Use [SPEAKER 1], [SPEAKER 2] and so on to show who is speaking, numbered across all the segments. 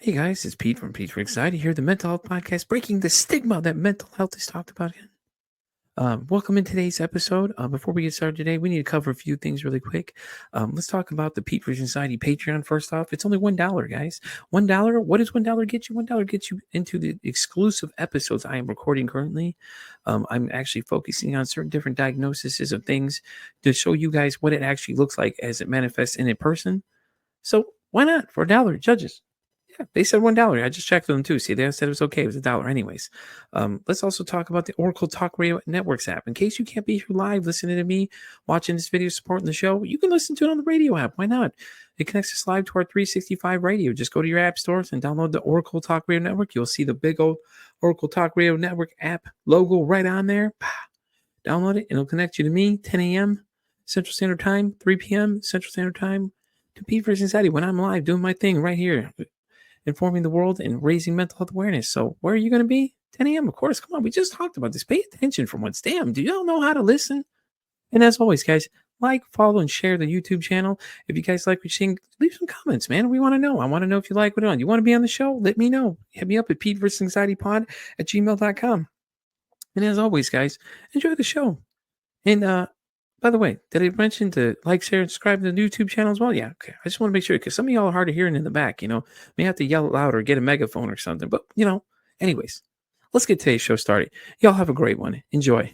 [SPEAKER 1] Hey guys, it's Pete from Pete for Anxiety here, the mental health podcast, breaking the stigma that mental health is talked about again. Welcome in today's episode. Before we get started today, we need to cover a few things really quick. Let's talk about the Pete for Anxiety Patreon first off. It's only $1, guys. $1. What does $1 get you? $1 gets you into the exclusive episodes I am recording currently. I'm actually focusing on certain different diagnoses of things to show you guys what it actually looks like as it manifests in person. So why not for $1, judges? Yeah, they said $1. I just checked with them too. See, they said it was okay. It was $1 anyways. Let's also talk about the Oracle Talk Radio Networks app. In case you can't be here live listening to me, watching this video, supporting the show, you can listen to it on the radio app. Why not? It connects us live to our 365 radio. Just go to your app stores and download the Oracle Talk Radio Network. You'll see the big old Oracle Talk Radio Network app logo right on there. Download it. It'll connect you to me, 10 a.m. Central Standard Time, 3 p.m. Central Standard Time, to Pete for Anxiety when I'm live doing my thing right here, informing the world and raising mental health awareness. So where are you going to be? 10 a.m. Of course. Come on. We just talked about this. Pay attention for once. Damn. Do y'all know how to listen? And as always, guys, like, follow, and share the YouTube channel. If you guys like what you're seeing, leave some comments, man. We want to know. I want to know if you like what on. You want to be on the show? Let me know. Hit me up at PeteVersusAnxietyPod@gmail.com. And as always, guys, enjoy the show. And by the way, did I mention to like, share, and subscribe to the YouTube channel as well? Yeah, okay. I just want to make sure because some of y'all are hard of hearing in the back, may have to yell loud or get a megaphone or something. But, anyways, let's get today's show started. Y'all have a great one. Enjoy.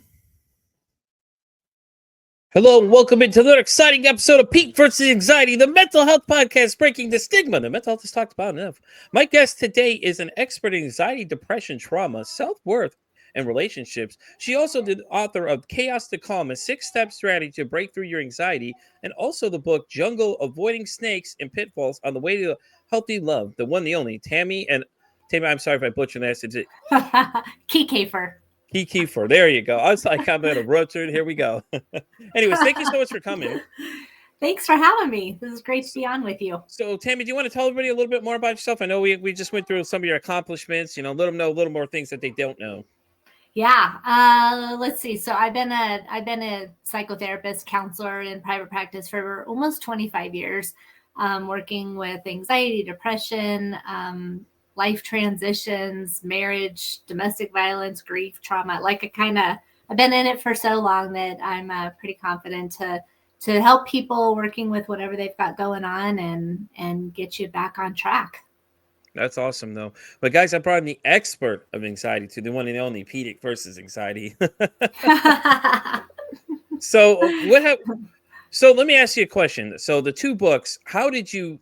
[SPEAKER 1] Hello, and welcome into another exciting episode of Pete versus Anxiety, the mental health podcast breaking the stigma that mental health is talked about enough. My guest today is an expert in anxiety, depression, trauma, self-worth, and relationships. She also did author of Chaos to Calm, a 6-step strategy to break through your anxiety, and also the book Jungle: Avoiding Snakes and Pitfalls on the Way to Healthy Love, the one, the only. Tami, I'm sorry if I butchered that. Is it
[SPEAKER 2] Kiekhaefer.
[SPEAKER 1] Kiekhaefer. There you go. I was like, I'm at a road. Here we go. Anyways, thank you so much for coming.
[SPEAKER 2] Thanks for having me. This is great to be on with you.
[SPEAKER 1] So, Tami, do you want to tell everybody a little bit more about yourself? I know we just went through some of your accomplishments. Let them know a little more things that they don't know.
[SPEAKER 2] Yeah. Let's see. So I've been a psychotherapist, counselor in private practice for almost 25 years, working with anxiety, depression, life transitions, marriage, domestic violence, grief, trauma. I've been in it for so long that I'm pretty confident to help people working with whatever they've got going on and get you back on track.
[SPEAKER 1] That's awesome, though. But guys, I brought in the expert of anxiety to the one and only Pete versus Anxiety. So let me ask you a question. So the two books, how did you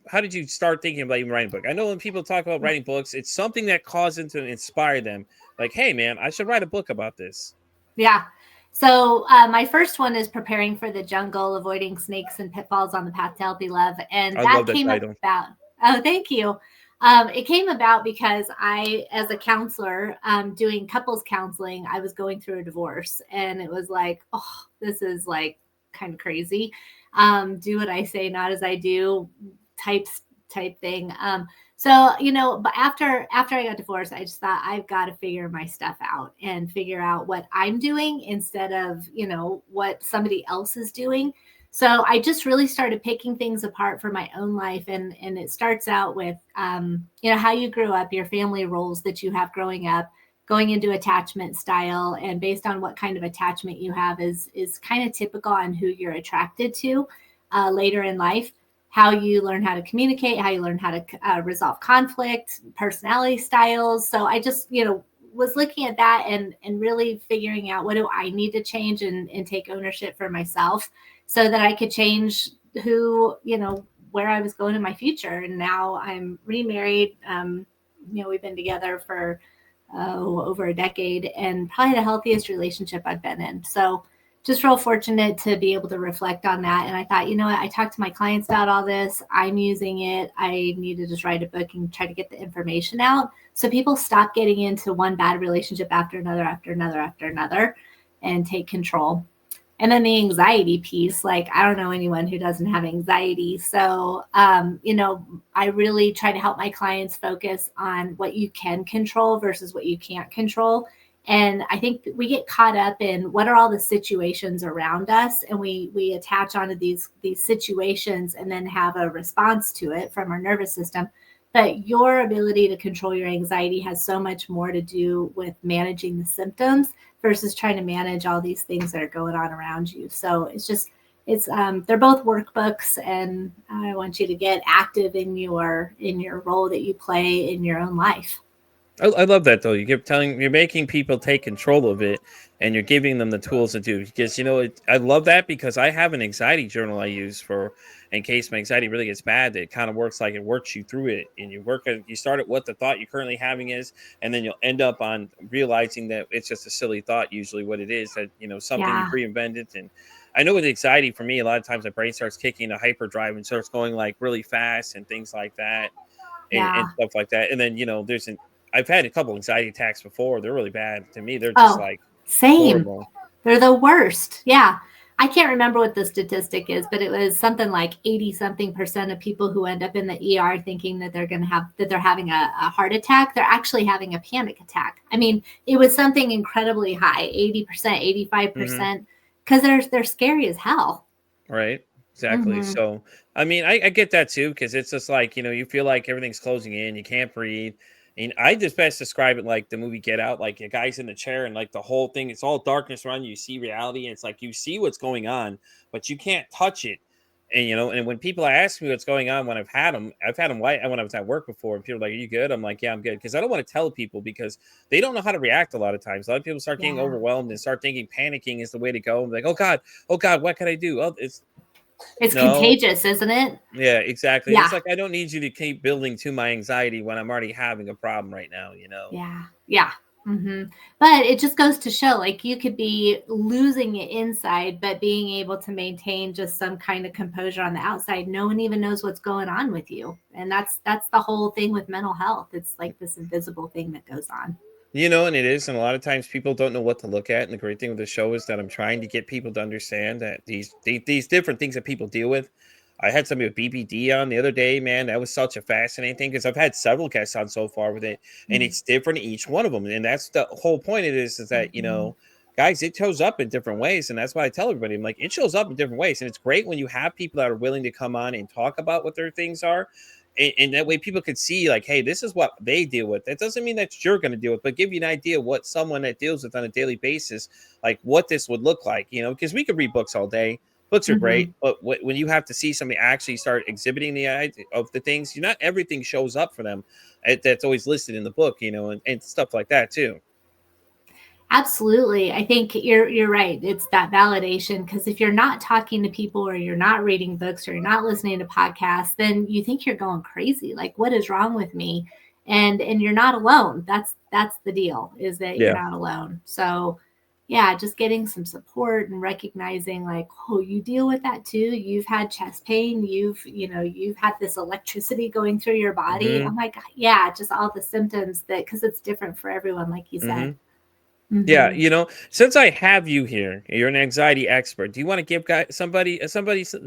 [SPEAKER 1] start thinking about even writing a book? I know when people talk about writing books, it's something that causes them to inspire them. Like, hey, man, I should write a book about this.
[SPEAKER 2] Yeah. So my first one is Preparing for the Jungle: Avoiding Snakes and Pitfalls on the Path to Healthy Love. And that came about. Oh, thank you. It came about because I, as a counselor, doing couples counseling, I was going through a divorce, and it was like, oh, this is like kind of crazy. Do what I say, not as I do type thing. But after I got divorced, I just thought I've got to figure my stuff out and figure out what I'm doing instead of, what somebody else is doing. So I just really started picking things apart for my own life. And it starts out with, how you grew up, your family roles that you have growing up, going into attachment style. And based on what kind of attachment you have is kind of typical on who you're attracted to later in life, how you learn how to communicate, how you learn how to resolve conflict, personality styles. So I just, was looking at that and really figuring out what do I need to change and take ownership for myself so that I could change who, where I was going in my future. And now I'm remarried. We've been together for over a decade and probably the healthiest relationship I've been in. So just real fortunate to be able to reflect on that. And I thought, I talked to my clients about all this. I'm using it. I need to just write a book and try to get the information out so people stop getting into one bad relationship after another and take control. And then the anxiety piece, like, I don't know anyone who doesn't have anxiety. So, I really try to help my clients focus on what you can control versus what you can't control. And I think we get caught up in what are all the situations around us, and we attach onto these situations and then have a response to it from our nervous system. but your ability to control your anxiety has so much more to do with managing the symptoms versus trying to manage all these things that are going on around you. So they're both workbooks, and I want you to get active in your role that you play in your own life.
[SPEAKER 1] I love that though. You're making people take control of it, and you're giving them the tools to do. Because I love that because I have an anxiety journal I use for in case my anxiety really gets bad. It kind of works like it works you through it, and you start at what the thought you're currently having is, and then you'll end up on realizing that it's just a silly thought. Usually, what it is that something you've
[SPEAKER 2] Yeah.
[SPEAKER 1] reinvented. And I know with anxiety for me, a lot of times my brain starts kicking a hyperdrive and starts going like really fast and things like that and
[SPEAKER 2] Yeah.
[SPEAKER 1] stuff like that. And then, I've had a couple anxiety attacks before. They're really bad to me. They're just
[SPEAKER 2] Oh,
[SPEAKER 1] like
[SPEAKER 2] same.
[SPEAKER 1] horrible.
[SPEAKER 2] They're the worst. Yeah. I can't remember what the statistic is, but it was something like 80 something % of people who end up in the ER thinking that they're having a heart attack. They're actually having a panic attack. I mean, it was something incredibly high, 80%, 85%, because they're scary as hell.
[SPEAKER 1] Right. Exactly. So, I mean, I get that too, because it's just like, you feel like everything's closing in, you can't breathe. And I just best describe it like the movie Get Out, like a guy's in the chair and like the whole thing, it's all darkness around you. You see reality, and it's like you see what's going on, but you can't touch it. And when people ask me what's going on when I've had them when I was at work before, and people are like, "Are you good?" I'm like, "Yeah, I'm good," because I don't want to tell people because they don't know how to react a lot of times. A lot of people start getting overwhelmed and start thinking panicking is the way to go. I'm like, oh God, what can I do? Oh,
[SPEAKER 2] It's
[SPEAKER 1] no.
[SPEAKER 2] contagious, isn't it?
[SPEAKER 1] Yeah, exactly. And it's
[SPEAKER 2] Yeah.
[SPEAKER 1] like I don't need you to keep building to my anxiety when I'm already having a problem right now,
[SPEAKER 2] Yeah. Yeah. But it just goes to show, like, you could be losing it inside, but being able to maintain just some kind of composure on the outside. No one even knows what's going on with you, and that's the whole thing with mental health. It's like this invisible thing that goes on.
[SPEAKER 1] And it is, and a lot of times people don't know what to look at. And the great thing with the show is that I'm trying to get people to understand that these different things that people deal with. I had somebody with BBD on the other day, man. That was such a fascinating thing because I've had several guests on so far with it, and
[SPEAKER 2] Mm-hmm.
[SPEAKER 1] it's different in each one of them. And that's the whole point. It is that guys, it shows up in different ways, and that's why I tell everybody, I'm like, it shows up in different ways, and it's great when you have people that are willing to come on and talk about what their things are, and that way people could see like, hey, this is what they deal with. That doesn't mean that you're going to deal with, but give you an idea what someone that deals with on a daily basis, like what this would look like, because we could read books all day. Books are
[SPEAKER 2] Mm-hmm.
[SPEAKER 1] great, but when you have to see somebody actually start exhibiting the idea of the things, not everything shows up for them that's always listed in the book, and stuff like that too.
[SPEAKER 2] Absolutely. I think you're right. It's that validation, because if you're not talking to people, or you're not reading books, or you're not listening to podcasts, then you think you're going crazy. Like, what is wrong with me? And you're not alone. That's the deal, is that you're
[SPEAKER 1] Yeah.
[SPEAKER 2] not alone. So yeah, just getting some support and recognizing, like, oh, you deal with that too. You've had chest pain, you've had this electricity going through your body. Oh
[SPEAKER 1] Mm-hmm.
[SPEAKER 2] my God. Yeah, just all the symptoms, that because it's different for everyone, like you said.
[SPEAKER 1] Mm-hmm. Yeah,
[SPEAKER 2] Mm-hmm.
[SPEAKER 1] since I have you here, you're an anxiety expert. Do you want to give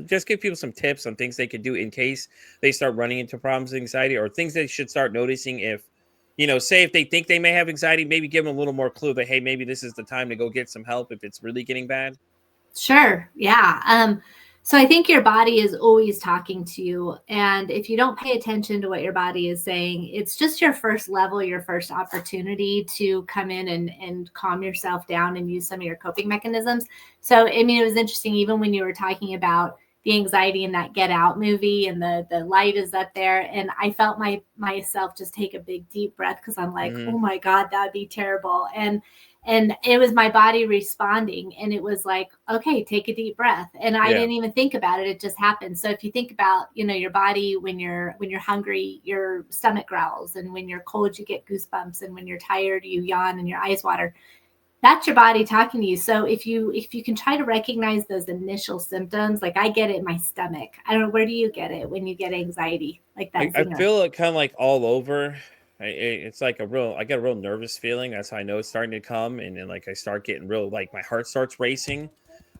[SPEAKER 1] just give people some tips on things they could do in case they start running into problems with anxiety, or things they should start noticing if, say if they think they may have anxiety, maybe give them a little more clue that, hey, maybe this is the time to go get some help if it's really getting bad.
[SPEAKER 2] Sure. Yeah. So I think your body is always talking to you. And if you don't pay attention to what your body is saying, it's just your first level, your first opportunity to come in and calm yourself down and use some of your coping mechanisms. So, I mean, it was interesting, even when you were talking about the anxiety in that Get Out movie, and the light is up there. And I felt myself just take a big deep breath, because I'm like,
[SPEAKER 1] Mm-hmm.
[SPEAKER 2] oh my God, that'd be terrible. And it was my body responding, and it was like, okay, take a deep breath. And I
[SPEAKER 1] Yeah.
[SPEAKER 2] didn't even think about it, it just happened. So if you think about, your body, when you're hungry, your stomach growls, and when you're cold, you get goosebumps, and when you're tired, you yawn and your eyes water. That's your body talking to you. So if you can try to recognize those initial symptoms, like, I get it in my stomach. I don't know, where do you get it when you get anxiety, like that
[SPEAKER 1] I
[SPEAKER 2] zinger?
[SPEAKER 1] feel it kind of like all over. It's like I get a real nervous feeling. That's how I know it's starting to come. And then like I start getting real, like my heart starts racing.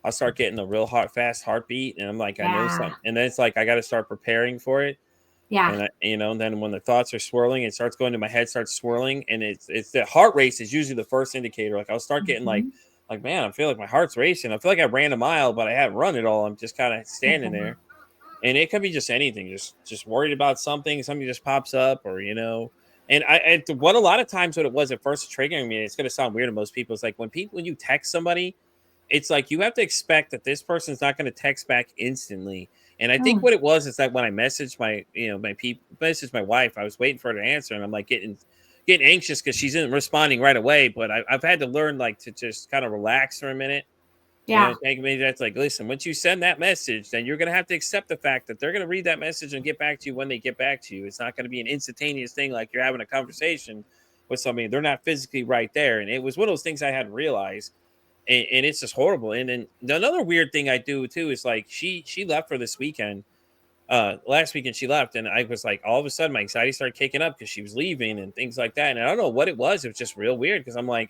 [SPEAKER 1] I'll start getting a real fast heartbeat. And I'm like, I know
[SPEAKER 2] Yeah.
[SPEAKER 1] something. And then it's like, I got to start preparing for it.
[SPEAKER 2] Yeah.
[SPEAKER 1] And and then when the thoughts are swirling, it starts going to my head, starts swirling. And it's the heart race is usually the first indicator. Like I'll start getting
[SPEAKER 2] Mhm.
[SPEAKER 1] man, I feel like my heart's racing. I feel like I ran a mile, but I haven't run it all. I'm just kind of standing there.
[SPEAKER 3] And it could be just anything, just worried about something just pops up, or, and what a lot of times what it was at first triggering me, it's going to sound weird to most people. It's like when you text somebody, it's like you have to expect that this person's not going to text back instantly. And I think what it was is that when I messaged messaged my wife, I was waiting for her to answer, and I'm like getting anxious because she's not responding right away. But I've had to learn like to just kind of relax for a minute.
[SPEAKER 2] Yeah.
[SPEAKER 3] Maybe that's like, listen, once you send that message, then you're going to have to accept the fact that they're going to read that message and get back to you when they get back to you. It's not going to be an instantaneous thing like you're having a conversation with somebody. They're not physically right there. And it was one of those things I hadn't realized. And it's just horrible. And then another weird thing I do too is like she left for this weekend. Last weekend she left, and I was like, all of a sudden my anxiety started kicking up because she was leaving and things like that. And I don't know what it was. It was just real weird because I'm like,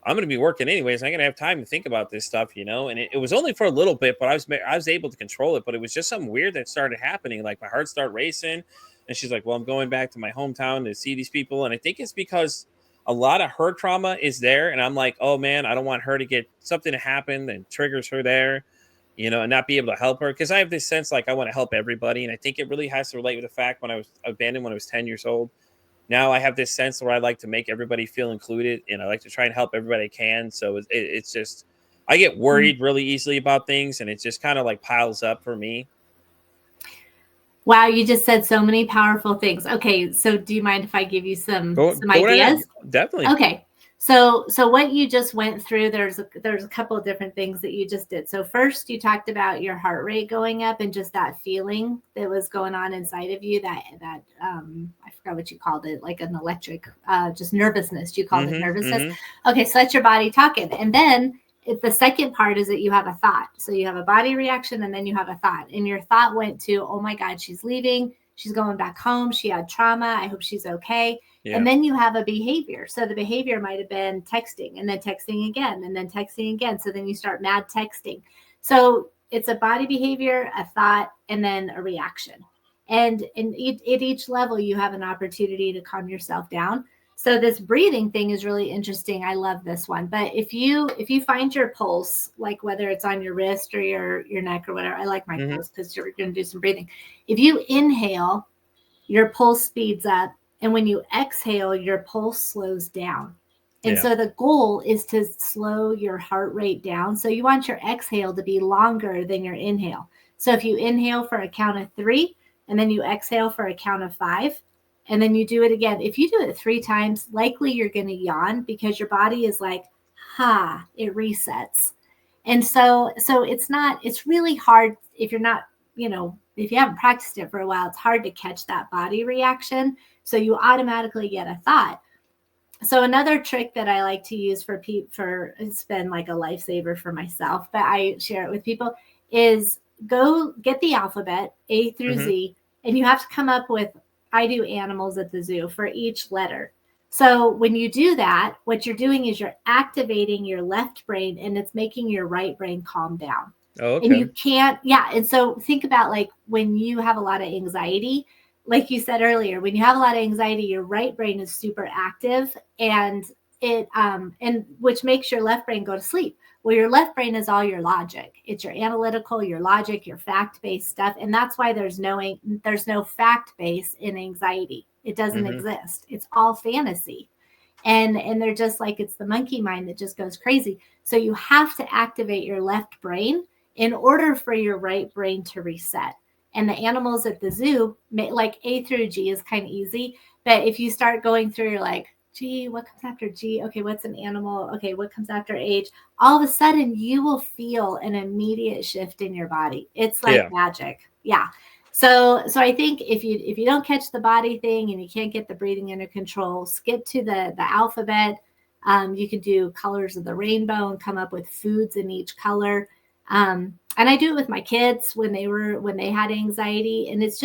[SPEAKER 3] I'm going to be working anyways. I'm going to have time to think about this stuff, And it was only for a little bit, but I was able to control it. But it was just something weird that started happening. Like my heart started racing, and she's like, well, I'm going back to my hometown to see these people. And I think it's because a lot of her trauma is there. And I'm like, oh man, I don't want her to get something to happen that triggers her there, and not be able to help her. Cause I have this sense, like I want to help everybody. And I think it really has to relate with the fact when I was abandoned when I was 10 years old. Now I have this sense where I like to make everybody feel included, and I like to try and help everybody I can. So it's just, I get worried really easily about things, and it just kind of like piles up for me.
[SPEAKER 2] Wow, you just said so many powerful things. Okay, so do you mind if I give you some ideas?
[SPEAKER 3] Right, definitely.
[SPEAKER 2] Okay. So what you just went through, there's a couple of different things that you just did. So first you talked about your heart rate going up and just that feeling that was going on inside of you, that I forgot what you called it, like an electric, just nervousness. You called it nervousness. Okay, so that's your body talking. And then the second part is that you have a thought. So you have a body reaction and then you have a thought. And your thought went to, oh my God, she's leaving. She's going back home. She had trauma. I hope she's okay. Yeah. And then you have a behavior. So the behavior might have been texting and then texting again and then texting again. So then you start mad texting. So it's a body behavior, a thought, and then a reaction. And at each level, you have an opportunity to calm yourself down. So this breathing thing is really interesting. I love this one. But if you find your pulse, like whether it's on your wrist or your neck or whatever, I like my pulse because you're going to do some breathing. If you inhale, your pulse speeds up. And when you exhale, your pulse slows down. And so the goal is to slow your heart rate down. So you want your exhale to be longer than your inhale. So if you inhale for a count of 3, and then you exhale for a count of 5, and then you do it again. If you do it 3 times, likely you're going to yawn because your body is like, it resets. And so it's really hard if you're not, if you haven't practiced it for a while, it's hard to catch that body reaction. So you automatically get a thought. So another trick that I like to use it's been like a lifesaver for myself, but I share it with people, is go get the alphabet A through Z, and you have to come up with, I do animals at the zoo for each letter. So when you do that, what you're doing is you're activating your left brain and it's making your right brain calm down. Oh, okay. And you can't, and so think about like when you have a lot of anxiety, like you said earlier, when you have a lot of anxiety, your right brain is super active and and which makes your left brain go to sleep. Well, your left brain is all your logic. It's your analytical, your logic, your fact-based stuff. And that's why there's no fact base in anxiety. It doesn't exist. It's all fantasy. And they're just like, it's the monkey mind that just goes crazy. So you have to activate your left brain in order for your right brain to reset. And the animals at the zoo, like A through G is kind of easy. But if you start going through, you're like, G, what comes after G? Okay, what's an animal? Okay, what comes after H? All of a sudden, you will feel an immediate shift in your body. It's like magic. Yeah. So I think if you don't catch the body thing and you can't get the breathing under control, skip to the alphabet. You can do colors of the rainbow and come up with foods in each color. And I do it with my kids when they had anxiety, and it's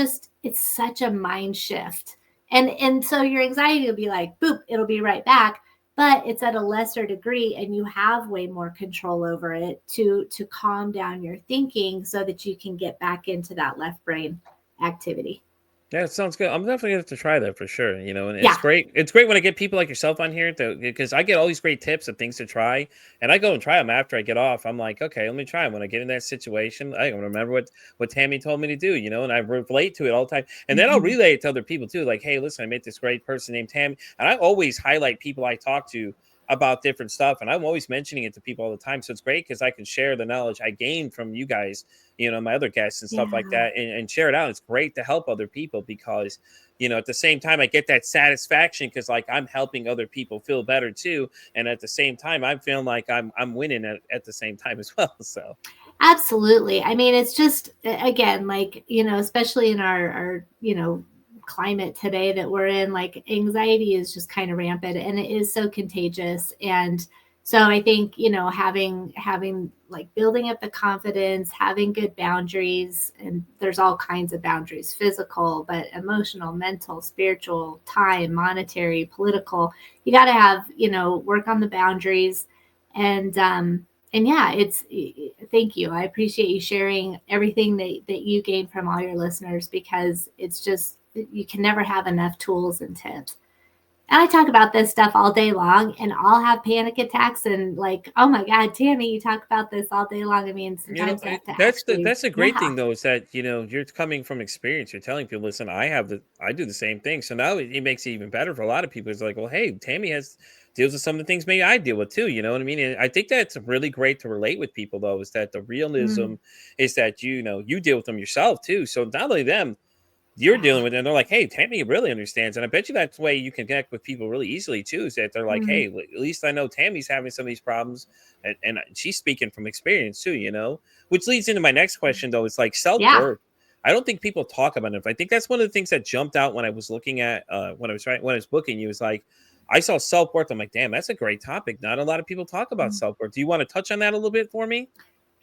[SPEAKER 2] such a mind shift. And so your anxiety will be like, boop, it'll be right back, but it's at a lesser degree and you have way more control over it to calm down your thinking so that you can get back into that left brain activity.
[SPEAKER 3] Yeah, it sounds good. I'm definitely gonna have to try that for sure. You know, and it's
[SPEAKER 2] Yeah.
[SPEAKER 3] great. It's great when I get people like yourself on here because I get all these great tips of things to try, and I go and try them after I get off. I'm like, okay, let me try them. When I get in that situation, I remember what Tami told me to do. You know, and I relate to it all the time, and then I'll
[SPEAKER 2] Mhm.
[SPEAKER 3] relay it to other people too. Like, hey, listen, I met this great person named Tami, and I always highlight people I talk to about different stuff, and I'm always mentioning it to people all the time. So it's great because I can share the knowledge I gained from you guys, my other guests and stuff like
[SPEAKER 2] Yeah.
[SPEAKER 3] that, and share it out. It's great to help other people because at the same time I get that satisfaction because like I'm helping other people feel better too, and at the same time I'm feeling like I'm winning at the same time as well. So
[SPEAKER 2] Absolutely. I mean, it's just again, like, especially in our climate today that we're in, like anxiety is just kind of rampant and it is so contagious. And so I think, having like building up the confidence, having good boundaries, and there's all kinds of boundaries, physical, but emotional, mental, spiritual, time, monetary, political. You got to have, work on the boundaries. And yeah, thank you. I appreciate you sharing everything that you gain from all your listeners, because it's just, you can never have enough tools and tips. And I talk about this stuff all day long, and I'll have panic attacks and like, oh my God, Tami, you talk about this all day long. I mean, sometimes I have to actually,
[SPEAKER 3] that's a great
[SPEAKER 2] yeah.
[SPEAKER 3] thing though, is that you're coming from experience. You're telling people, listen, I do the same thing. So now it makes it even better for a lot of people. It's like, well, hey, Tami has deals with some of the things maybe I deal with too. You know what I mean? And I think that's really great to relate with people though, is that the realism
[SPEAKER 2] Mm,
[SPEAKER 3] is that you deal with them yourself too. So not only them, you're
[SPEAKER 2] yeah.
[SPEAKER 3] dealing with it, and they're like, "Hey, Tammy really understands." And I bet you that's the way you can connect with people really easily too. Is that they're like,
[SPEAKER 2] Mm,
[SPEAKER 3] "Hey, at least I know Tammy's having some of these problems, and she's speaking from experience too." Which leads into my next question though. It's like self
[SPEAKER 2] yeah.
[SPEAKER 3] worth. I don't think people talk about it. I think that's one of the things that jumped out when I was looking at when I was booking you. Is like I saw self worth. I'm like, damn, that's a great topic. Not a lot of people talk about
[SPEAKER 2] Mm.
[SPEAKER 3] self worth. Do you want to touch on that a little bit for me?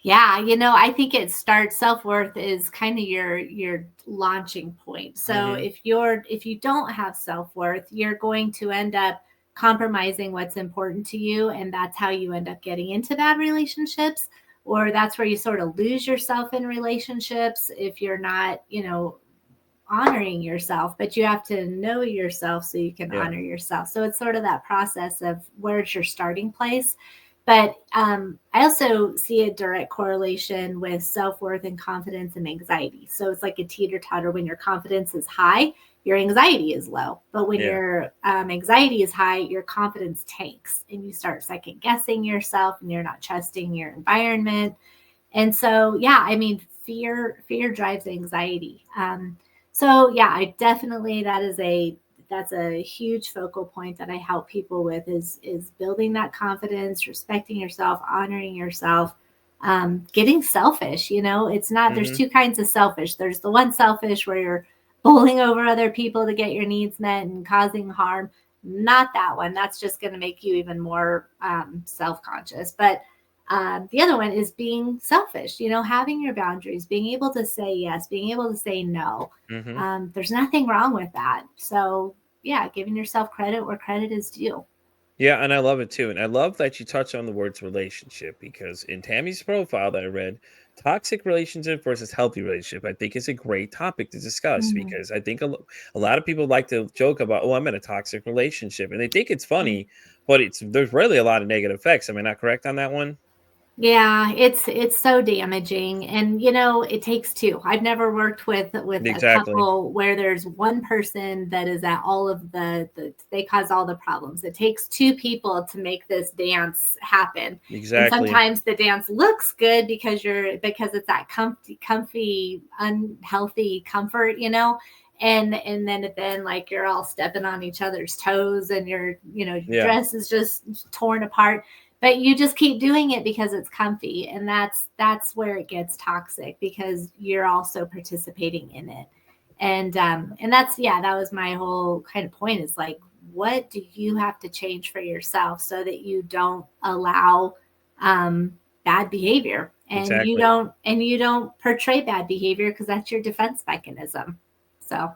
[SPEAKER 2] Yeah, I think it starts, self-worth is kind of your launching point. So
[SPEAKER 3] Mm-hmm.
[SPEAKER 2] if you don't have self-worth, you're going to end up compromising what's important to you, and that's how you end up getting into bad relationships, or that's where you sort of lose yourself in relationships if you're not, honoring yourself. But you have to know yourself so you can
[SPEAKER 3] Yeah.
[SPEAKER 2] honor yourself. So it's sort of that process of where's your starting place. But I also see a direct correlation with self worth and confidence and anxiety. So it's like a teeter totter. When your confidence is high, your anxiety is low. But when
[SPEAKER 3] Yeah.
[SPEAKER 2] your anxiety is high, your confidence tanks and you start second guessing yourself and you're not trusting your environment. And so, yeah, I mean, fear drives anxiety. So yeah, I definitely, that's a huge focal point that I help people with, is building that confidence, respecting yourself, honoring yourself, getting selfish. It's not, there's
[SPEAKER 3] Mm-hmm.
[SPEAKER 2] two kinds of selfish. There's the one selfish where you're bowling over other people to get your needs met and causing harm. Not that one. That's just going to make you even more self-conscious. But the other one is being selfish, having your boundaries, being able to say yes, being able to say no.
[SPEAKER 3] Mm-hmm.
[SPEAKER 2] There's nothing wrong with that. So, yeah, giving yourself credit where credit is due.
[SPEAKER 3] Yeah, and I love it too. And I love that you touch on the words relationship because in Tammy's profile that I read, toxic relationship versus healthy relationship, I think is a great topic to discuss
[SPEAKER 2] Mhm.
[SPEAKER 3] because I think a lot of people like to joke about, oh, I'm in a toxic relationship. And they think it's funny, but there's really a lot of negative effects. Am I not correct on that one?
[SPEAKER 2] Yeah, it's so damaging, and it takes two. I've never worked with a
[SPEAKER 3] Exactly.
[SPEAKER 2] couple where there's one person that is at all of they cause all the problems. It takes two people to make this dance happen. And
[SPEAKER 3] Exactly.
[SPEAKER 2] sometimes the dance looks good because it's that comfy unhealthy comfort, and then like you're all stepping on each other's toes, and your
[SPEAKER 3] Yeah.
[SPEAKER 2] dress is just torn apart, but you just keep doing it because it's comfy, and that's where it gets toxic, because you're also participating in it. And that's, yeah, that was my whole kind of point, is like, what do you have to change for yourself so that you don't allow bad behavior, and
[SPEAKER 3] Exactly.
[SPEAKER 2] you don't portray bad behavior, because that's your defense mechanism. So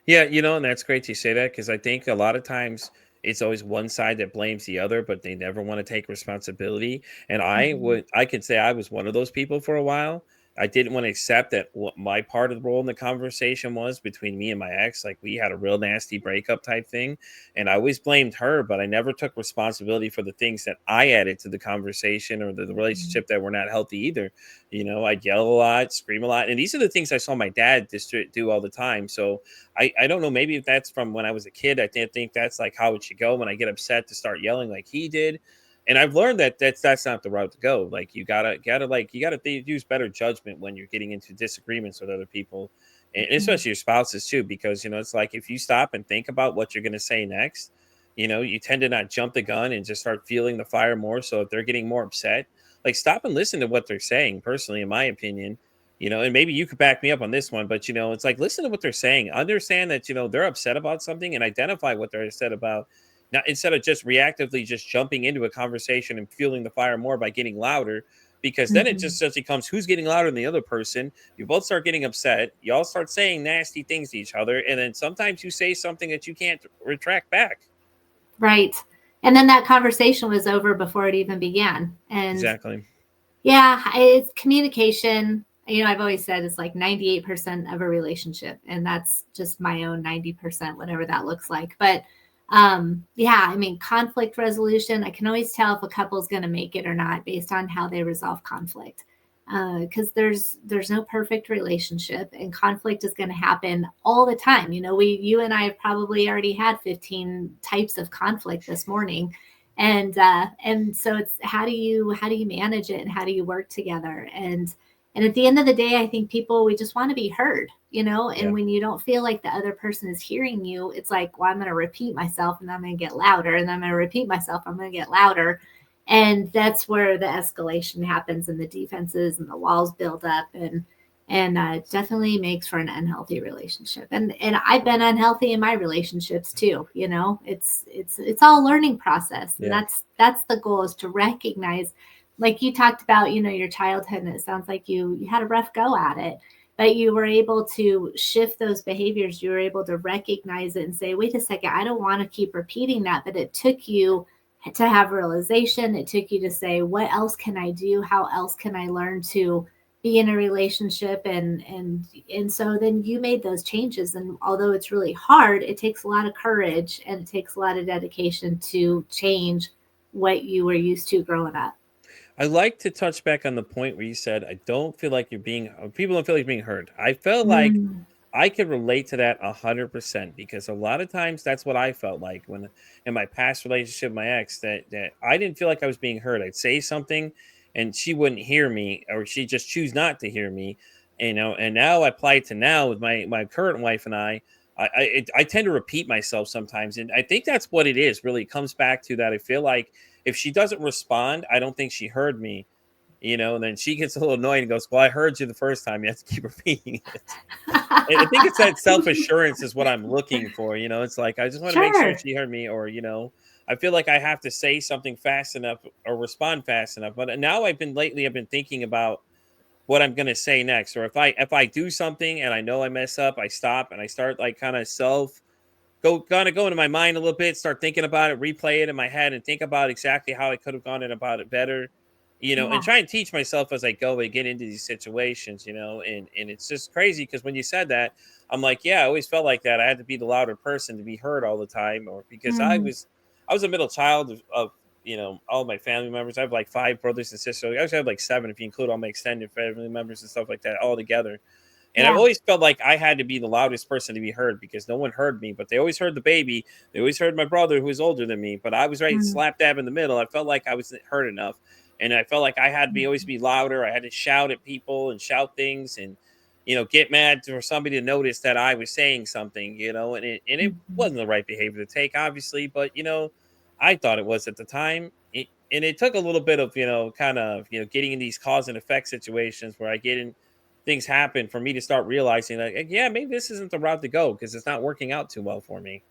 [SPEAKER 3] Yeah, and that's great you say that because I think a lot of times it's always one side that blames the other, but they never want to take responsibility. And
[SPEAKER 2] mhm.
[SPEAKER 3] I could say I was one of those people for a while. I didn't want to accept that what my part of the role in the conversation was between me and my ex. Like we had a real nasty breakup type thing. And I always blamed her, but I never took responsibility for the things that I added to the conversation or the relationship that were not healthy either. I'd yell a lot, scream a lot. And these are the things I saw my dad do all the time. So I don't know, maybe if that's from when I was a kid, I didn't think that's like how it should go when I get upset to start yelling like he did. And I've learned that that's not the route to go. Like you gotta use better judgment when you're getting into disagreements with other people, and especially your spouses too, because it's like if you stop and think about what you're gonna say next, you tend to not jump the gun and just start feeling the fire more. So if they're getting more upset, like stop and listen to what they're saying. Personally, in my opinion, and maybe you could back me up on this one, but it's like listen to what they're saying, understand that they're upset about something, and identify what they're upset about. Now, instead of just reactively just jumping into a conversation and fueling the fire more by getting louder, because then it just becomes who's getting louder than the other person. You both start getting upset. You all start saying nasty things to each other. And then sometimes you say something that you can't retract back.
[SPEAKER 2] Right. And then that conversation was over before it even began. And
[SPEAKER 3] exactly.
[SPEAKER 2] Yeah, it's communication. I've always said it's like 98% of a relationship. And that's just my own 90%, whatever that looks like. But conflict resolution, I can always tell if a couple is going to make it or not based on how they resolve conflict. Because there's no perfect relationship, and conflict is going to happen all the time. You and I have probably already had 15 types of conflict this morning. And so it's how do you manage it and how do you work together? And at the end of the day, I think we just want to be heard, and when you don't feel like the other person is hearing you, it's like, well, I'm going to repeat myself and I'm going to get louder, and I'm going to repeat myself. I'm going to get louder. And that's where the escalation happens and the defenses and the walls build up, and it definitely makes for an unhealthy relationship. And I've been unhealthy in my relationships too. It's all a learning process. And that's the goal, is to recognize, like you talked about, your childhood, and it sounds like you had a rough go at it, but you were able to shift those behaviors. You were able to recognize it and say, wait a second, I don't want to keep repeating that. But it took you to have realization. It took you to say, what else can I do? How else can I learn to be in a relationship? And so then you made those changes. And although it's really hard, it takes a lot of courage and it takes a lot of dedication to change what you were used to growing up.
[SPEAKER 3] I like to touch back on the point where you said, people don't feel like you're being heard. I felt like I could relate to that 100%, because a lot of times that's what I felt like when in my past relationship with my ex, that I didn't feel like I was being heard. I'd say something and she wouldn't hear me, or she just choose not to hear me, and now I apply it to now with my current wife and I tend to repeat myself sometimes. And I think that's what it is. Really, it comes back to that. I feel like if she doesn't respond, I don't think she heard me. And then she gets a little annoyed and goes, well, I heard you the first time. You have to keep repeating it. And I think it's that self-assurance is what I'm looking for. It's like, I just want to make sure she heard me, or, I feel like I have to say something fast enough or respond fast enough. But now I've been thinking about what I'm going to say next. Or if I do something and I know I mess up, I stop and I start like kind of go into my mind a little bit, start thinking about it, replay it in my head, and think about exactly how I could have gone in about it better, and try and teach myself as I go and get into these situations, and it's just crazy because when you said that, I'm like, yeah, I always felt like that. I had to be the louder person to be heard all the time, or because I was a middle child of all my family members. I have like 5 brothers and sisters. I actually have like 7 if you include all my extended family members and stuff like that all together. And I've always felt like I had to be the loudest person to be heard because no one heard me, but they always heard the baby. They always heard my brother who was older than me, but I was right slap dab in the middle. I felt like I wasn't heard enough. And I felt like I had to always be louder. I had to shout at people and shout things and, get mad for somebody to notice that I was saying something, and it wasn't the right behavior to take, obviously, but, I thought it was at the time. And it took a little bit of, getting in these cause and effect situations where I get in, things happen for me to start realizing like, yeah, maybe this isn't the route to go because it's not working out too well for me.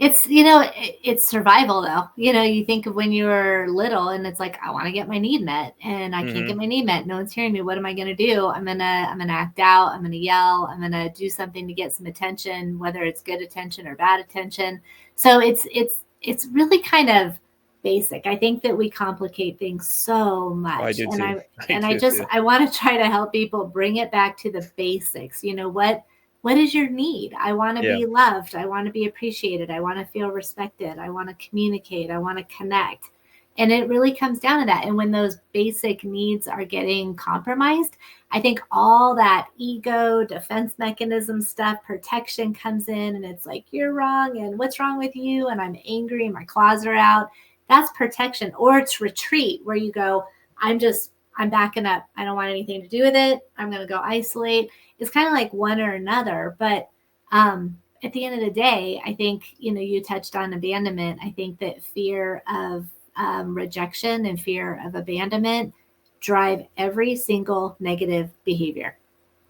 [SPEAKER 2] It's, it's survival though. You think of when you were little and it's like, I want to get my need met and I can't get my need met. No one's hearing me. What am I going to do? I'm going to act out. I'm going to yell. I'm going to do something to get some attention, whether it's good attention or bad attention. So it's really kind of basic. I think that we complicate things so much.
[SPEAKER 3] I do too.
[SPEAKER 2] I want to try to help people bring it back to the basics. You know, what is your need? I want to be loved. I want to be appreciated. I want to feel respected. I want to communicate. I want to connect. And it really comes down to that. And when those basic needs are getting compromised, I think all that ego, defense mechanism stuff, protection comes in, and it's like, you're wrong, and what's wrong with you? And I'm angry, and my claws are out. That's protection. Or it's retreat, where you go, I'm backing up. I don't want anything to do with it. I'm going to go isolate. It's kind of like one or another. But at the end of the day, I think, you know, you touched on abandonment. I think that fear of rejection and fear of abandonment drive every single negative behavior.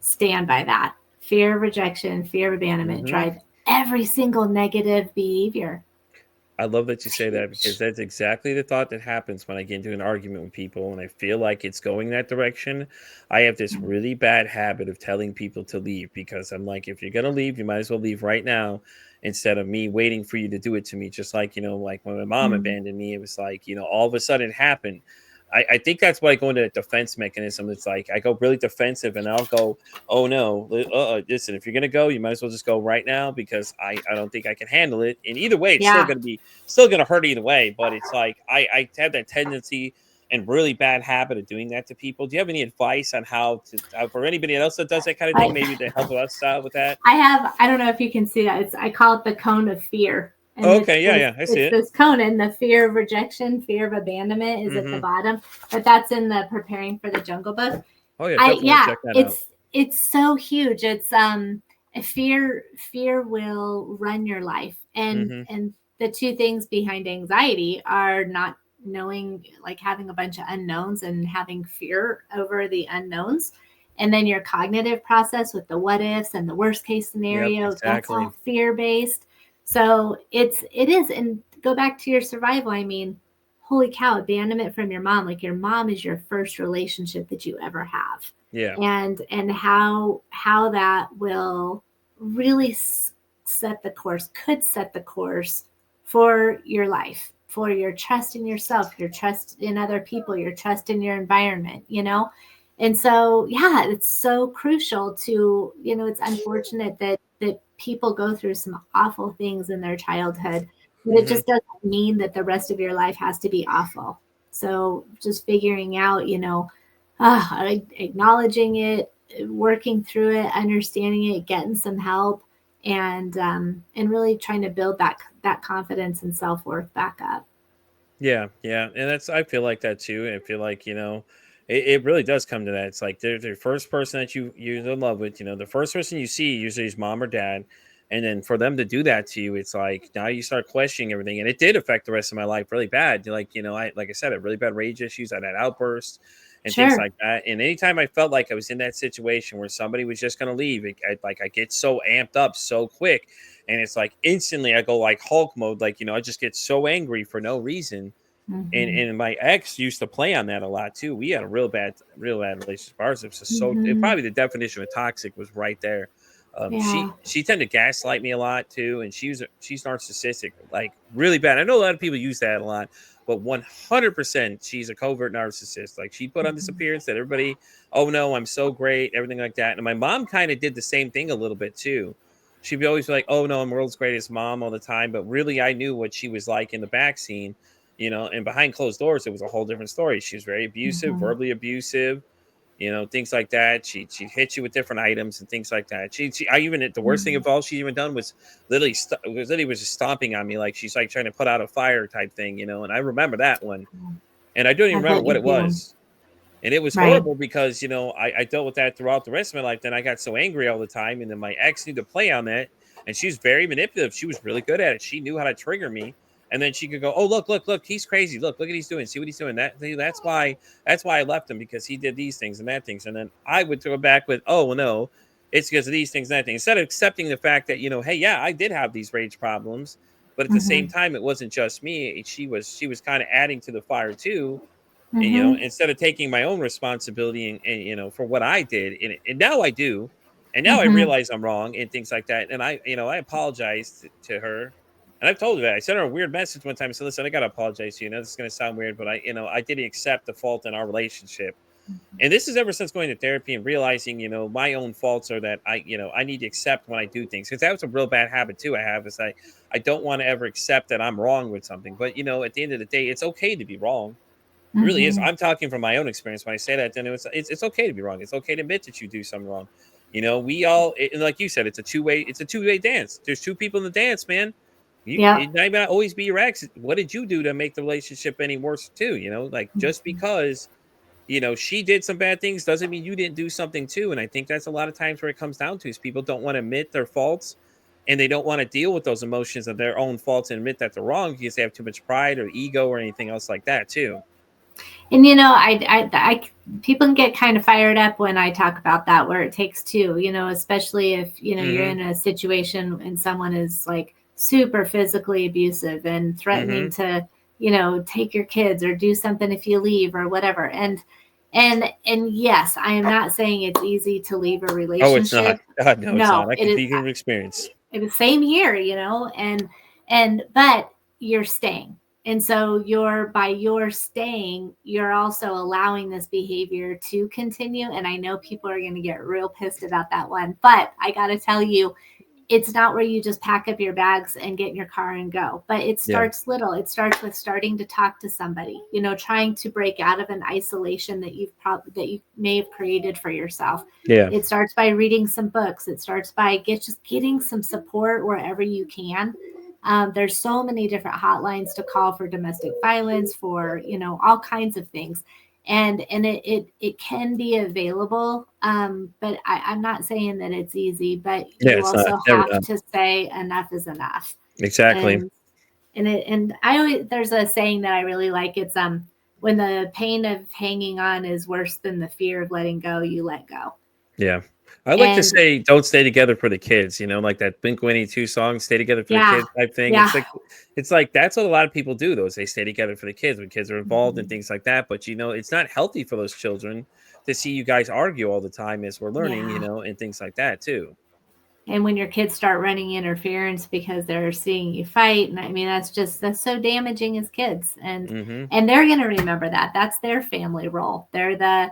[SPEAKER 2] Stand by that. Fear of rejection, fear of abandonment drive every single negative behavior.
[SPEAKER 3] I love that you say that, because that's exactly the thought that happens when I get into an argument with people and I feel like it's going that direction. I have this really bad habit of telling people to leave, because I'm like, if you're going to leave, you might as well leave right now, instead of me waiting for you to do it to me. Just like, you know, like when my mom abandoned me, it was like, you know, all of a sudden it happened. I think that's why I go into that defense mechanism. It's like I go really defensive, and I'll go, oh no, listen, if you're gonna go, you might as well just go right now, because I don't think I can handle it. And either way, it's still gonna hurt either way. But it's like I have that tendency and really bad habit of doing that to people. Do you have any advice on how to, for anybody else that does that kind of thing, maybe to help us out with that?
[SPEAKER 2] I don't know if you can see that. I call it the cone of fear.
[SPEAKER 3] And I see it.
[SPEAKER 2] This cone, and the fear of rejection, fear of abandonment is at the bottom, but that's in the Preparing for the Jungle book.
[SPEAKER 3] Oh yeah, definitely check that out.
[SPEAKER 2] It's so huge. It's fear will run your life, and the two things behind anxiety are not knowing, like having a bunch of unknowns and having fear over the unknowns, and then your cognitive process with the what ifs and the worst case scenario.
[SPEAKER 3] Yep, exactly.
[SPEAKER 2] That's all fear based. So it is, and go back to your survival. I mean, holy cow, abandonment from your mom. Like, your mom is your first relationship that you ever have.
[SPEAKER 3] Yeah.
[SPEAKER 2] And how that will really set the course for your life, for your trust in yourself, your trust in other people, your trust in your environment, you know? And so, yeah, it's so crucial to, you know, it's unfortunate that people go through some awful things in their childhood, but it just doesn't mean that the rest of your life has to be awful. So just figuring out, you know, acknowledging it, working through it, understanding it, getting some help, and really trying to build that confidence and self-worth back up.
[SPEAKER 3] Yeah. And I feel like that too. And I feel like, you know, it really does come to that. It's like they're the first person that you're in love with, you know, the first person you see usually is mom or dad. And then for them to do that to you, it's like now you start questioning everything. And it did affect the rest of my life really bad. Like, you know, like I said, I had really bad rage issues. I had outbursts and things like that. And anytime I felt like I was in that situation where somebody was just going to leave, I get so amped up so quick. And it's like instantly I go like Hulk mode. Like, you know, I just get so angry for no reason. And my ex used to play on that a lot too. We had a real bad relationship. Ours was just so probably the definition of toxic was right there. She tended to gaslight me a lot too, and she's narcissistic, like really bad. I know a lot of people use that a lot, but 100% she's a covert narcissist. Like, she put on this appearance that everybody, oh no, I'm so great, everything like that. And my mom kind of did the same thing a little bit too. She'd be always like, oh no, I'm world's greatest mom all the time, but really I knew what she was like in the back scene. You know, and behind closed doors, it was a whole different story. She was very abusive, verbally abusive, you know, things like that. She'd hit you with different items and things like that. The worst thing of all she even done was literally was just stomping on me, like she's like trying to put out a fire type thing, you know. And I remember that one, and I don't even remember what it was. And it was horrible because, you know, I dealt with that throughout the rest of my life. Then I got so angry all the time, and then my ex knew to play on that, and she was very manipulative. She was really good at it. She knew how to trigger me. And then she could go, oh, look, he's crazy. Look what he's doing. See what he's doing. That's why I left him, because he did these things and that things. And then I would throw back with, oh, well, no, it's because of these things and that thing. Instead of accepting the fact that, you know, hey, yeah, I did have these rage problems, but at the same time, it wasn't just me. She was kind of adding to the fire too. And, you know, instead of taking my own responsibility and you know, for what I did, and now I do, and now I realize I'm wrong and things like that. And I apologized to her. And I've told her that. I sent her a weird message one time. I said, listen, I got to apologize to you. This is going to sound weird, but I didn't accept the fault in our relationship. And this is ever since going to therapy and realizing, my own faults are that I need to accept when I do things. Because that was a real bad habit too I have, is I don't want to ever accept that I'm wrong with something. But, at the end of the day, it's okay to be wrong. It really is. I'm talking from my own experience when I say that. Then it's okay to be wrong. It's okay to admit that you do something wrong. We all, like you said, it's a two-way dance. There's two people in the dance, man. It might not always be your ex. What did you do to make the relationship any worse too? Just because she did some bad things doesn't mean you didn't do something too. And I think that's a lot of times where it comes down to is people don't want to admit their faults, and they don't want to deal with those emotions of their own faults and admit that they're wrong because they have too much pride or ego or anything else like that too.
[SPEAKER 2] And people can get kind of fired up when I talk about that, where it takes two, especially if you're in a situation and someone is like super physically abusive and threatening to take your kids or do something if you leave or whatever. And yes, I am not saying it's easy to leave a relationship.
[SPEAKER 3] Oh, it's not. God, no, it's not. I can speak from experience.
[SPEAKER 2] The same here, but you're staying. And so by your staying, you're also allowing this behavior to continue. And I know people are going to get real pissed about that one, but I got to tell you, it's not where you just pack up your bags and get in your car and go, but it starts little. It starts with starting to talk to somebody, trying to break out of an isolation that you may have created for yourself.
[SPEAKER 3] Yeah.
[SPEAKER 2] It starts by reading some books. It starts by just getting some support wherever you can. There's so many different hotlines to call for domestic violence, for, all kinds of things. And it can be available. But I'm not saying that it's easy, but you also have to say enough is enough.
[SPEAKER 3] Exactly.
[SPEAKER 2] And there's a saying that I really like. It's, when the pain of hanging on is worse than the fear of letting go, you let go.
[SPEAKER 3] Yeah. I like to say, don't stay together for the kids, like that Blink-182 song, stay together for the kids type thing.
[SPEAKER 2] Yeah.
[SPEAKER 3] It's like, that's what a lot of people do, though, is they stay together for the kids when kids are involved and things like that. But, it's not healthy for those children to see you guys argue all the time as we're learning, and things like that too.
[SPEAKER 2] And when your kids start running interference because they're seeing you fight, and I mean, that's so damaging as kids. And they're going to remember that. That's their family role. They're the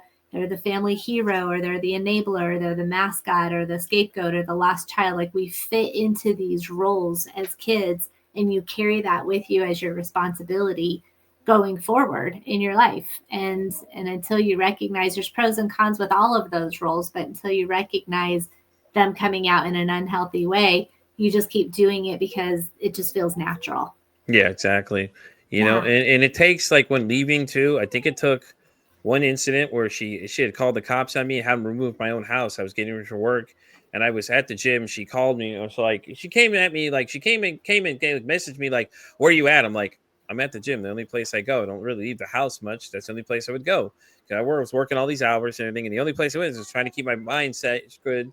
[SPEAKER 2] family hero, or they're the enabler, they're the mascot or the scapegoat or the lost child. Like, we fit into these roles as kids, and you carry that with you as your responsibility going forward in your life. And until you recognize, there's pros and cons with all of those roles, but until you recognize them coming out in an unhealthy way, you just keep doing it because it just feels natural.
[SPEAKER 3] Yeah, exactly. And it takes, like, when leaving too, I think it took one incident where she had called the cops on me and had them remove my own house. I was getting ready for work and I was at the gym. She called me. I was like, she came at me, like, she came and messaged me like, where are you at? I'm like, I'm at the gym. The only place I go. I don't really leave the house much. That's the only place I would go. I was working all these hours and everything. And the only place I was trying to keep my mindset good.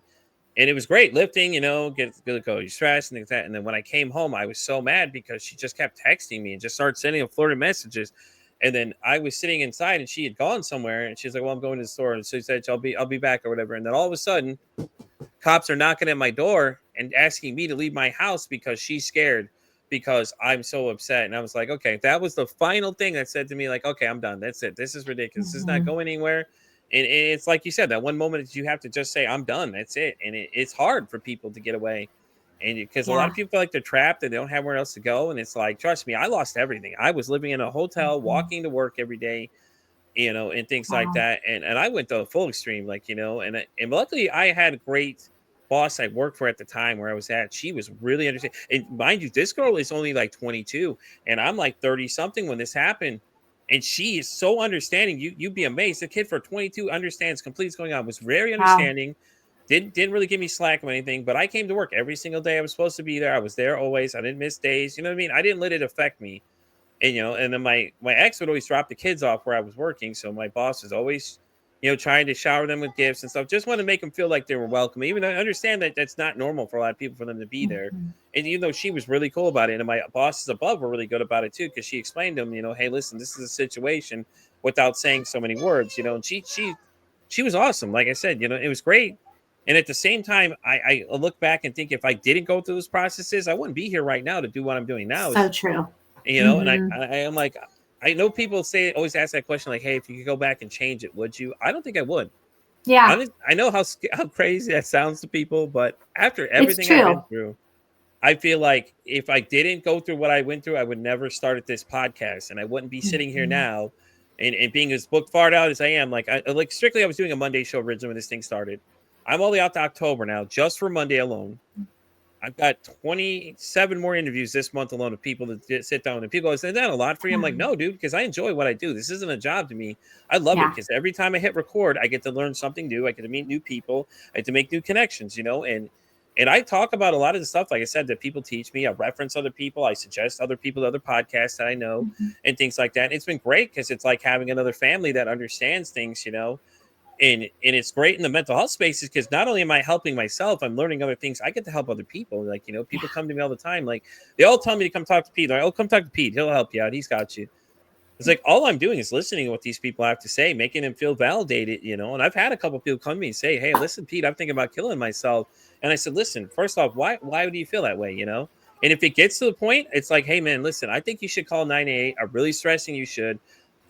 [SPEAKER 3] And it was great lifting, get go, you're stressed and things like that. And then when I came home, I was so mad because she just kept texting me and just started sending them flirty messages. And then I was sitting inside and she had gone somewhere and she's like, well, I'm going to the store. And so she said, I'll be back or whatever. And then all of a sudden, cops are knocking at my door and asking me to leave my house because she's scared, because I'm so upset. And I was like, okay, that was the final thing that said to me, like, okay, I'm done. That's it. This is ridiculous. This is not going anywhere. And it's like you said, that one moment that you have to just say, I'm done. That's it. And it's hard for people to get away. And because a lot of people feel like they're trapped and they don't have where else to go. And it's like, trust me, I lost everything. I was living in a hotel, walking to work every day, and things like that. And I went to the full extreme, like, and luckily I had a great boss I worked for at the time where I was at. She was really understanding. And mind you, this girl is only like 22 and I'm like 30 something when this happened. And she is so understanding. You'd be amazed. The kid for 22 understands completely what's going on. Was very understanding. Didn't really give me slack or anything. But I came to work every single day. I was supposed to be there. I was there always. I didn't miss days. You know what I mean? I didn't let it affect me. And and then my ex would always drop the kids off where I was working. So my boss was always, trying to shower them with gifts and stuff. Just want to make them feel like they were welcome. Even though I understand that that's not normal for a lot of people for them to be there. And even though she was really cool about it, and my bosses above were really good about it too, because she explained to them, hey, listen, this is a situation, without saying so many words, and she was awesome. Like I said, it was great. And at the same time, I look back and think if I didn't go through those processes, I wouldn't be here right now to do what I'm doing now.
[SPEAKER 2] So true.
[SPEAKER 3] You know, and I am like, I know people always ask that question, like, hey, if you could go back and change it, would you? I don't think I would.
[SPEAKER 2] Yeah.
[SPEAKER 3] I know how crazy that sounds to people, but after everything I've been through, I feel like if I didn't go through what I went through, I would never started this podcast, and I wouldn't be sitting here now and being as booked far out as I am. Like strictly, I was doing a Monday show originally when this thing started. I'm all the way out to October now, just for Monday alone. I've got 27 more interviews this month alone of people that sit down, and people go, "Is that a lot for you?" I'm like, no, dude, because I enjoy what I do. This isn't a job to me. I love it because every time I hit record, I get to learn something new. I get to meet new people. I get to make new connections, you know, and I talk about a lot of the stuff, like I said, that people teach me. I reference other people. I suggest other people to other podcasts that I know and things like that. And it's been great because it's like having another family that understands things, you know. And it's great in the mental health spaces because not only am I helping myself, I'm learning other things. I get to help other people. Like, you know, people come to me all the time. Like, they all tell me to come talk to Pete. They're like, oh, come talk to Pete. He'll help you out. He's got you. It's like all I'm doing is listening to what these people have to say, making them feel validated, you know. And I've had a couple of people come to me and say, hey, listen, Pete, I'm thinking about killing myself. And I said, listen, first off, why do you feel that way, you know? And if it gets to the point, it's like, hey, man, listen, I think you should call 988. I'm really stressing you should.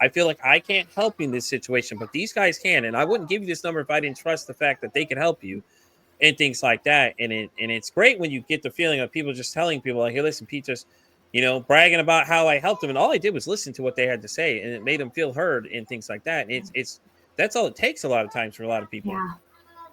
[SPEAKER 3] I feel like I can't help you in this situation, but these guys can. And I wouldn't give you this number if I didn't trust the fact that they can help you and things like that. And it's great when you get the feeling of people just telling people like, hey, listen, Pete, just, you know, bragging about how I helped them. And all I did was listen to what they had to say, and it made them feel heard and things like that. And it's that's all it takes a lot of times for a lot of people.
[SPEAKER 2] Yeah,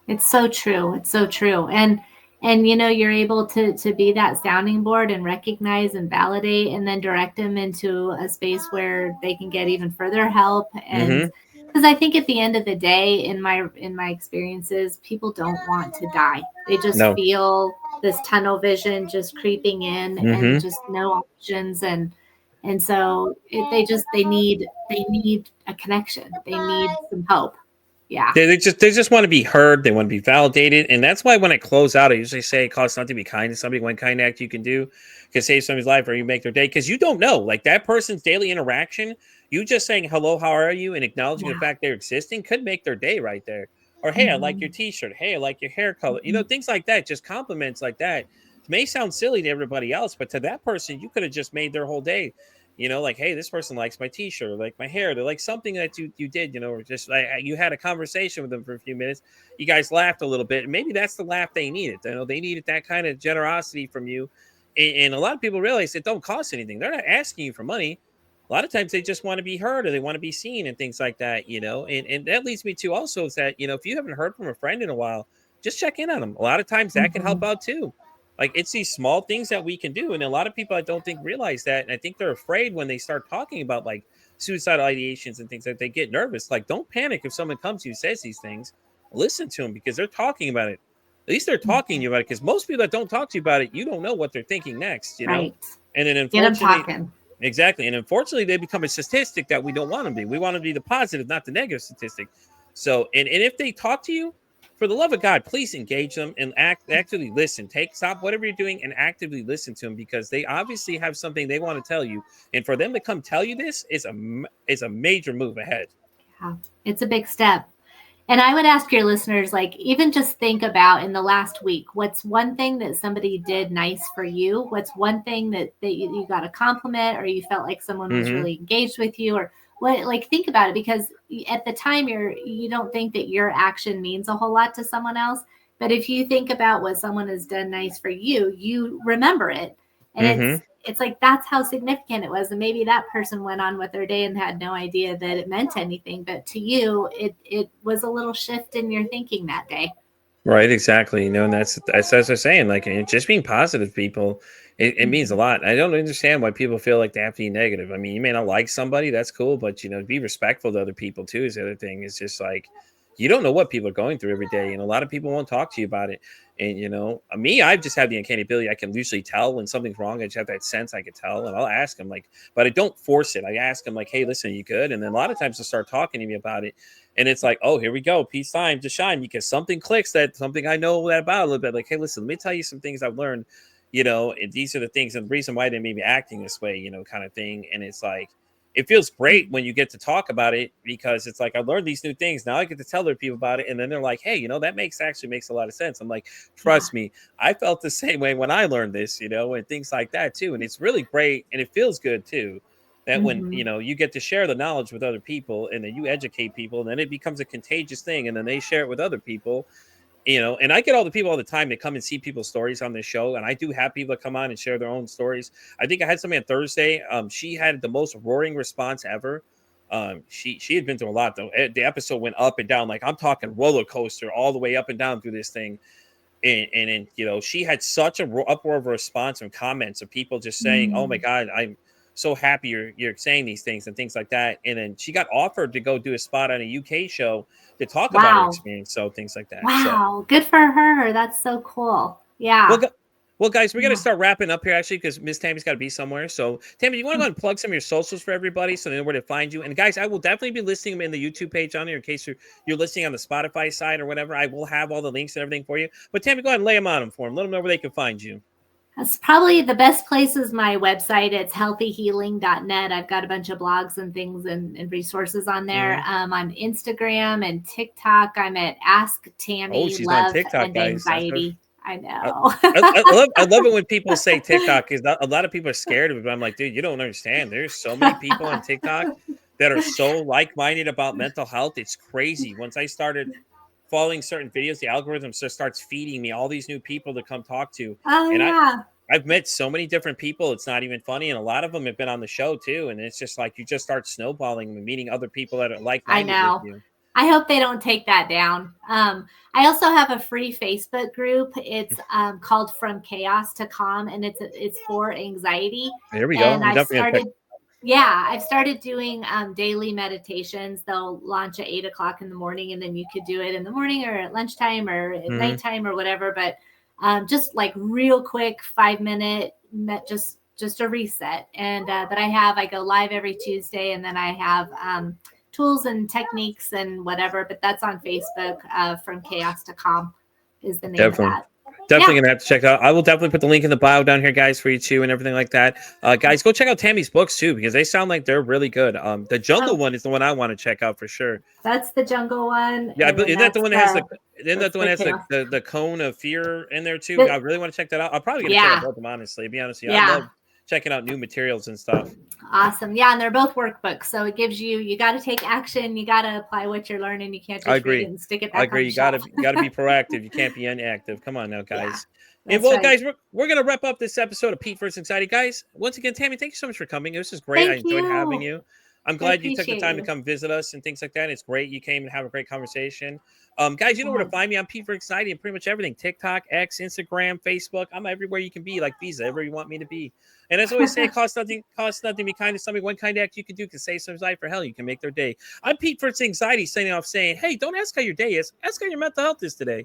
[SPEAKER 2] it's so true. It's so true. And you know, you're able to be that sounding board and recognize and validate and then direct them into a space where they can get even further help. And because I think at the end of the day, in my experiences, people don't want to die. They just feel this tunnel vision just creeping in and just no options. And so they need a connection. They need some hope. Yeah.
[SPEAKER 3] They just want to be heard. They want to be validated. And that's why when I close out, I usually say it costs nothing to be kind to somebody. One kind act you can do can save somebody's life or you make their day. Because you don't know. Like that person's daily interaction, you just saying hello, how are you? And acknowledging the fact they're existing could make their day right there. Or hey, I like your t-shirt. Hey, I like your hair color. You know, things like that. Just compliments like that. It may sound silly to everybody else, but to that person, you could have just made their whole day. You know, like, hey, this person likes my t-shirt, or like my hair. They're like something that you did, you know, or just like you had a conversation with them for a few minutes. You guys laughed a little bit. And maybe that's the laugh they needed. You know, they needed that kind of generosity from you. And a lot of people realize it don't cost anything. They're not asking you for money. A lot of times they just want to be heard or they want to be seen and things like that, you know. And that leads me to also is that, you know, if you haven't heard from a friend in a while, just check in on them. A lot of times that can help out too. Like it's these small things that we can do. And a lot of people I don't think realize that. And I think they're afraid when they start talking about like suicidal ideations and things that they get nervous. Like don't panic if someone comes to you and says these things. Listen to them because they're talking about it. At least they're talking to you about it because most people that don't talk to you about it, you don't know what they're thinking next, you know? And then unfortunately, exactly. And unfortunately, they become a statistic that we don't want to be. We want to be the positive, not the negative statistic. So, and if they talk to you, for the love of God, please engage them and actively listen. Stop whatever you're doing and actively listen to them because they obviously have something they want to tell you. And for them to come tell you this is a major move ahead.
[SPEAKER 2] Yeah, it's a big step. And I would ask your listeners, like, even just think about in the last week, what's one thing that somebody did nice for you? What's one thing that you got a compliment or you felt like someone was really engaged with you or what, like, think about it because at the time you don't think that your action means a whole lot to someone else. But if you think about what someone has done nice for you, you remember it. And it's like, that's how significant it was. And maybe that person went on with their day and had no idea that it meant anything. But to you, it was a little shift in your thinking that day.
[SPEAKER 3] Right, exactly. You know, and that's as I'm saying, like just being positive, people, it means a lot. I don't understand why people feel like they have to be negative. I mean, you may not like somebody, that's cool, but you know, be respectful to other people too is the other thing. It's just like you don't know what people are going through every day, and a lot of people won't talk to you about it. And you know, me, I've just had the uncanny ability. I can usually tell when something's wrong. I just have that sense. I can tell, and I'll ask them like, but I don't force it. I ask them like, "Hey, listen, are you good?" And then a lot of times they'll start talking to me about it. And it's like, oh, here we go. Peace time to shine because something clicks that something I know that about a little bit. Like, hey, listen, let me tell you some things I've learned, you know, and these are the things and the reason why they may be acting this way, you know, kind of thing. And it's like, it feels great when you get to talk about it, because it's like, I learned these new things. Now I get to tell other people about it. And then they're like, hey, that actually makes a lot of sense. I'm like, trust me, I felt the same way when I learned this, and things like that too. And it's really great. And it feels good too, that when, you get to share the knowledge with other people, and then you educate people, and then it becomes a contagious thing. And then they share it with other people. And I get all the people all the time that come and see people's stories on this show. And I do have people that come on and share their own stories. I think I had somebody on Thursday. She had the most roaring response ever. She had been through a lot though. The episode went up and down. Like, I'm talking roller coaster all the way up and down through this thing. And she had such a uproar of a response and comments of people just saying, oh my God, I'm so happy you're saying these things and things like that. And then she got offered to go do a spot on a UK show to talk about her experience. So things like that.
[SPEAKER 2] Wow. So good for her. That's so cool. Yeah.
[SPEAKER 3] Well, guys, we're going to start wrapping up here, actually, because Miss Tammy's got to be somewhere. So, Tammy, you want to go and plug some of your socials for everybody so they know where to find you? And, guys, I will definitely be listing them in the YouTube page on there in case you're listening on the Spotify side or whatever. I will have all the links and everything for you. But, Tammy, go ahead and lay them on them for them. Let them know where they can find you.
[SPEAKER 2] That's probably the best place is my website. It's healthyhealing.net. I've got a bunch of blogs and things and resources on there. On Instagram and TikTok, I'm at asktamiloveandanxiety. I know.
[SPEAKER 3] I love it when people say TikTok, because a lot of people are scared of it. But I'm like, dude, you don't understand. There's so many people on TikTok that are so like-minded about mental health. It's crazy. Once I started following certain videos, the algorithm just starts feeding me all these new people to come talk to. I've met so many different people. It's not even funny. And a lot of them have been on the show too. And it's just like, you just start snowballing and meeting other people that are like-minded with you.
[SPEAKER 2] I hope they don't take that down. I also have a free Facebook group. It's called From Chaos to Calm, and it's for anxiety.
[SPEAKER 3] There we go.
[SPEAKER 2] And I've started doing daily meditations. They'll launch at 8:00 in the morning, and then you could do it in the morning or at lunchtime or at nighttime or whatever. But just like real quick, 5-minute, just a reset. And that I go live every Tuesday, and then I have tools and techniques and whatever, but that's on Facebook. From Chaos to Calm is the name of that.
[SPEAKER 3] Definitely gonna have to check it out. I will definitely put the link in the bio down here, guys, for you too, and everything like that. Guys, go check out Tammy's books too, because they sound like they're really good. The Jungle one is the one I want to check out for sure.
[SPEAKER 2] That's the Jungle one.
[SPEAKER 3] Yeah, but isn't that the one that has the cone of fear in there too? I really want to check that out. I'm probably gonna check out both of them, honestly. To be honest with you, I love checking out new materials and stuff.
[SPEAKER 2] Awesome. Yeah, and they're both workbooks. So it gives you got to take action. You got to apply what you're learning. You can't just read it and stick it back.
[SPEAKER 3] I agree. You got to be proactive. You can't be inactive. Come on now, guys. And guys, we're going to wrap up this episode of Pete vs. Anxiety. Guys, once again, Tammy, thank you so much for coming. This is great. I enjoyed having you. I'm glad you took the time to come visit us and things like that. It's great. You came and have a great conversation. Guys, you know where to find me. I'm Pete vs. Anxiety and pretty much everything. TikTok, X, Instagram, Facebook. I'm everywhere you can be, like Visa, everywhere you want me to be. And as I always say, it costs nothing. Be kind to somebody. One kind act you can do can save somebody's life, for hell, you can make their day. I'm Pete vs. Anxiety, signing off saying, hey, don't ask how your day is. Ask how your mental health is today.